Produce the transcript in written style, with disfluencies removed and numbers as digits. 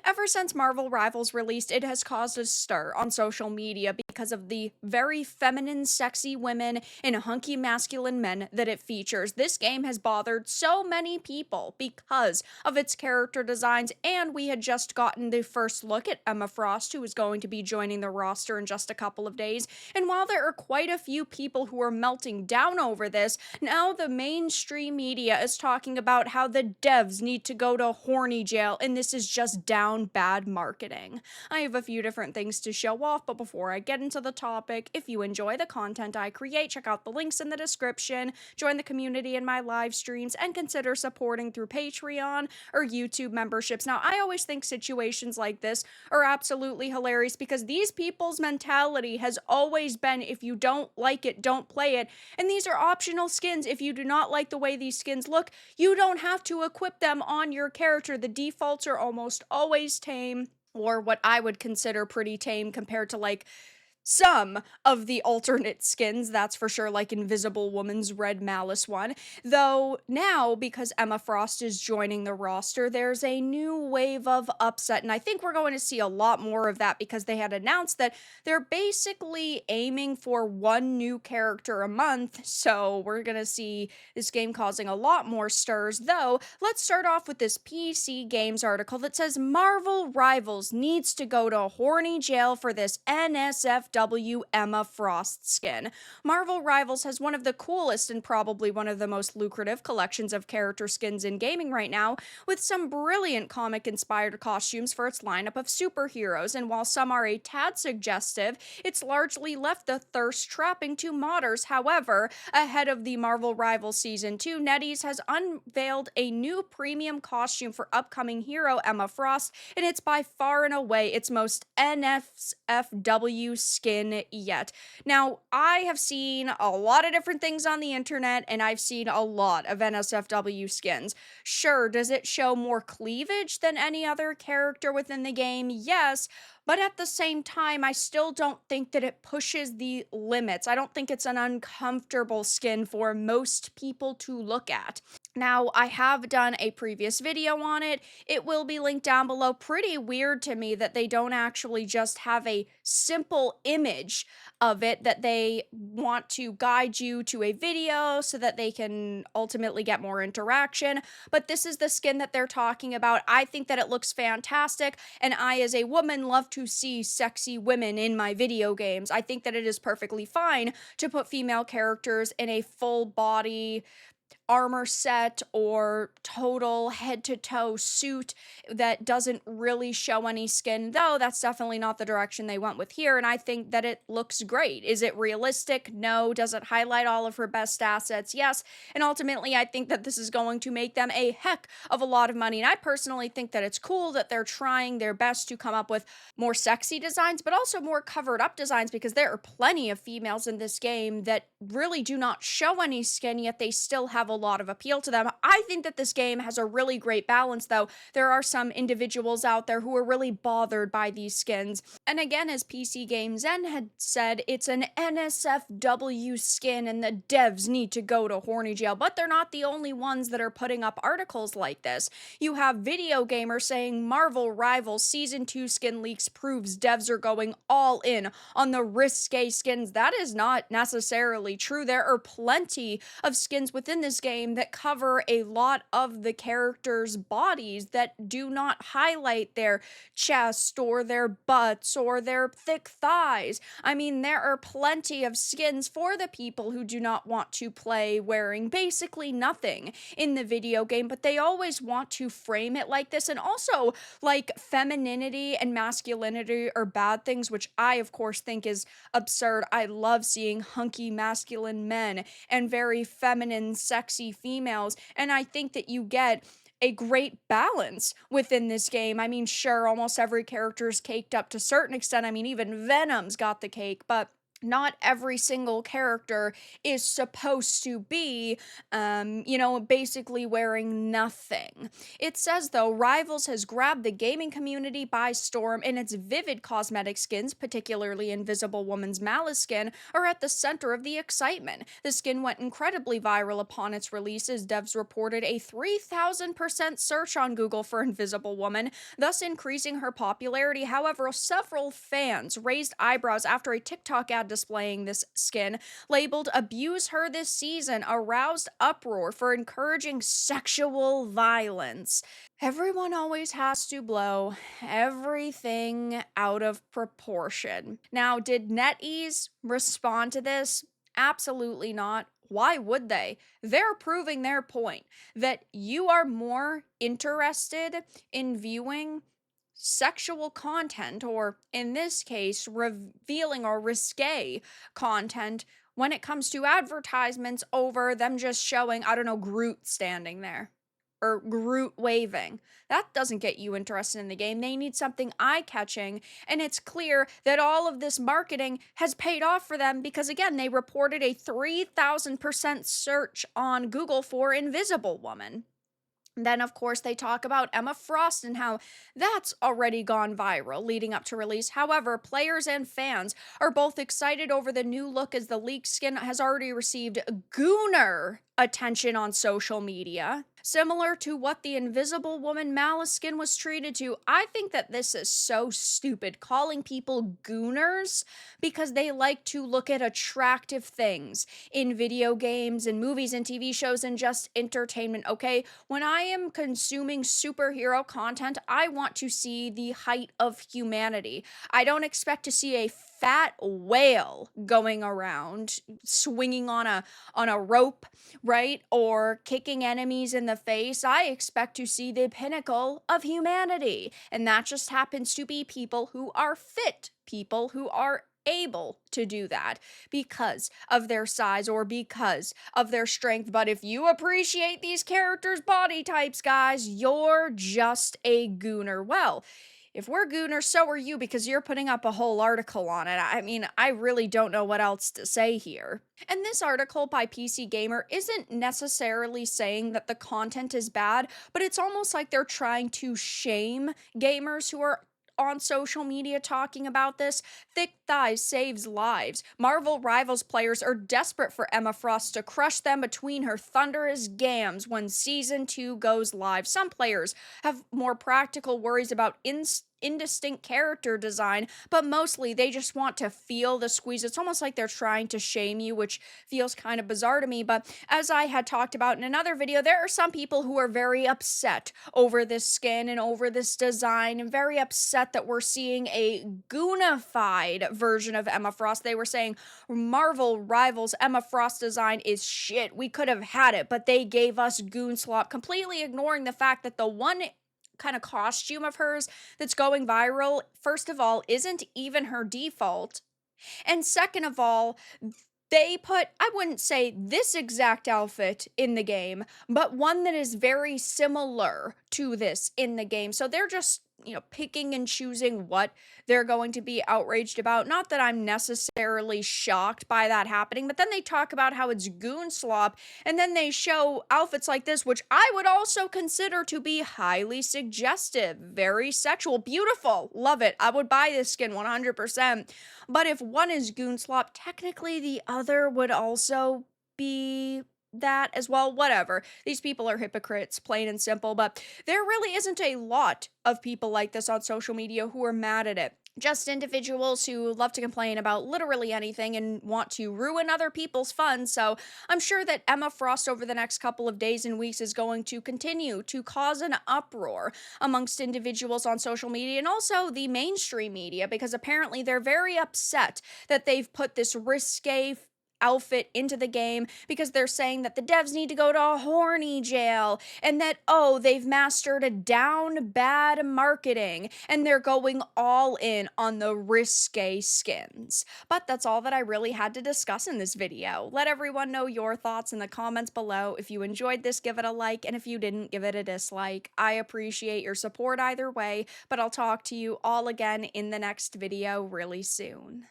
Ever since Marvel Rivals released, it has caused a stir on social media because of the very feminine, sexy women and hunky masculine men that it features. This game has bothered so many people because of its character designs, and we had just gotten the first look at Emma Frost, who is going to be joining the roster in just a couple of days. And while there are quite a few people who are melting down over this, now the mainstream media is talking about how the devs need to go to horny jail, and this is just down bad marketing. I have a few different things to show off, but before I get into the topic, if you enjoy the content I create, check out the links in the description, join the community in my live streams, and consider supporting through Patreon or YouTube memberships. Now, I always think situations like this are absolutely hilarious because these people's mentality has always been if you don't like it, don't play it. And these are optional skins. If you do not like the way these skins look, you don't have to equip them on your character. The defaults are almost always tame, or what I would consider pretty tame compared to like some of the alternate skins, that's for sure, like Invisible Woman's Red Malice one. Though now, because Emma Frost is joining the roster, there's a new wave of upset, and I think we're going to see a lot more of that because they had announced that they're basically aiming for one new character a month, so we're gonna see this game causing a lot more stirs. Though, let's start off with this PC Games article that says Marvel Rivals needs to go to horny jail for this NSFW Emma Frost skin. Marvel Rivals has one of the coolest and probably one of the most lucrative collections of character skins in gaming right now, with some brilliant comic-inspired costumes for its lineup of superheroes, and while some are a tad suggestive, it's largely left the thirst trapping to modders. However, ahead of the Marvel Rivals Season 2, NetEase has unveiled a new premium costume for upcoming hero Emma Frost, and it's by far and away its most NSFW skin yet. Now, I have seen a lot of different things on the internet, and I've seen a lot of NSFW skins. Sure, does it show more cleavage than any other character within the game? Yes, but at the same time, I still don't think that it pushes the limits. I don't think it's an uncomfortable skin for most people to look at. Now, I have done a previous video on it. It will be linked down below. Pretty weird to me that they don't actually just have a simple image of it, that they want to guide you to a video so that they can ultimately get more interaction. But this is the skin that they're talking about. I think that it looks fantastic, and I, as a woman, love to see sexy women in my video games. I think that it is perfectly fine to put female characters in a full body armor set or total head-to-toe suit that doesn't really show any skin, though that's definitely not the direction they went with here, and I think that it looks great. Is it realistic? No. Does it highlight all of her best assets? Yes. And ultimately, I think that this is going to make them a heck of a lot of money, and I personally think that it's cool that they're trying their best to come up with more sexy designs, but also more covered-up designs, because there are plenty of females in this game that really do not show any skin, yet they still have a lot of appeal to them. I think that this game has a really great balance, though. There are some individuals out there who are really bothered by these skins. And again, as PC Games Zen had said, it's an NSFW skin and the devs need to go to horny jail. But they're not the only ones that are putting up articles like this. You have Video Gamer saying Marvel Rivals Season 2 skin leaks proves devs are going all in on the risque skins. That is not necessarily true. There are plenty of skins within this game that cover a lot of the characters' bodies that do not highlight their chest or their butts or their thick thighs. I mean, there are plenty of skins for the people who do not want to play wearing basically nothing in the video game, but they always want to frame it like this. And also, like, femininity and masculinity are bad things, which I, of course, think is absurd. I love seeing hunky masculine men and very feminine, sexy females, and I think that you get a great balance within this game. I mean, sure, almost every character is caked up to a certain extent. I mean, even Venom's got the cake, but not every single character is supposed to be, basically wearing nothing. It says, though, Rivals has grabbed the gaming community by storm, and its vivid cosmetic skins, particularly Invisible Woman's Malice skin, are at the center of the excitement. The skin went incredibly viral upon its release, as devs reported a 3,000% search on Google for Invisible Woman, thus increasing her popularity. However, several fans raised eyebrows after a TikTok ad displaying this skin, labeled "Abuse Her This Season," aroused uproar for encouraging sexual violence. Everyone always has to blow everything out of proportion. Now, did NetEase respond to this? Absolutely not. Why would they? They're proving their point that you are more interested in viewing sexual content, or in this case, revealing or risque content when it comes to advertisements over them just showing, I don't know, Groot standing there or Groot waving. That doesn't get you interested in the game. They need something eye catching, and it's clear that all of this marketing has paid off for them because, again, they reported a 3,000% search on Google for Invisible Woman. Then, of course, they talk about Emma Frost and how that's already gone viral leading up to release. However, players and fans are both excited over the new look, as the leaked skin has already received gooner attention on social media. Similar to what the Invisible Woman Malice skin was treated to, I think that this is so stupid, calling people gooners because they like to look at attractive things in video games and movies and TV shows and just entertainment, okay? When I am consuming superhero content, I want to see the height of humanity. I don't expect to see a fat whale going around swinging on a rope, right? Or kicking enemies in the face. I expect to see the pinnacle of humanity. And that just happens to be people who are fit, people who are able to do that because of their size or because of their strength. But if you appreciate these characters' body types, guys, you're just a gooner. Well, if we're gooners, so are you, because you're putting up a whole article on it. I mean, I really don't know what else to say here. And this article by PC Gamer isn't necessarily saying that the content is bad, but it's almost like they're trying to shame gamers who are on social media talking about this. Thick thighs saves lives. Marvel Rivals players are desperate for Emma Frost to crush them between her thunderous gams when Season 2 goes live. Some players have more practical worries about indistinct character design, but mostly they just want to feel the squeeze. It's almost like they're trying to shame you, which feels kind of bizarre to me. But as I had talked about in another video, there are some people who are very upset over this skin and over this design, and very upset that we're seeing a goonified version of Emma Frost. They were saying Marvel Rivals Emma Frost design is shit. We could have had it, but they gave us goon slop, completely ignoring the fact that the one kind of costume of hers that's going viral, first of all, isn't even her default. And second of all, they put, I wouldn't say this exact outfit in the game, but one that is very similar to this in the game. So they're just, picking and choosing what they're going to be outraged about. Not that I'm necessarily shocked by that happening, but then they talk about how it's goon slop, and then they show outfits like this, which I would also consider to be highly suggestive, very sexual, beautiful, love it. I would buy this skin 100%. But if one is goon slop, technically the other would also be that as well. Whatever. These people are hypocrites, plain and simple, but there really isn't a lot of people like this on social media who are mad at it. Just individuals who love to complain about literally anything and want to ruin other people's fun. So I'm sure that Emma Frost over the next couple of days and weeks is going to continue to cause an uproar amongst individuals on social media and also the mainstream media, because apparently they're very upset that they've put this risque outfit into the game, because they're saying that the devs need to go to a horny jail, and that, they've mastered a down bad marketing and they're going all in on the risque skins. But that's all that I really had to discuss in this video. Let everyone know your thoughts in the comments below. If you enjoyed this, give it a like, and if you didn't, give it a dislike. I appreciate your support either way, but I'll talk to you all again in the next video really soon.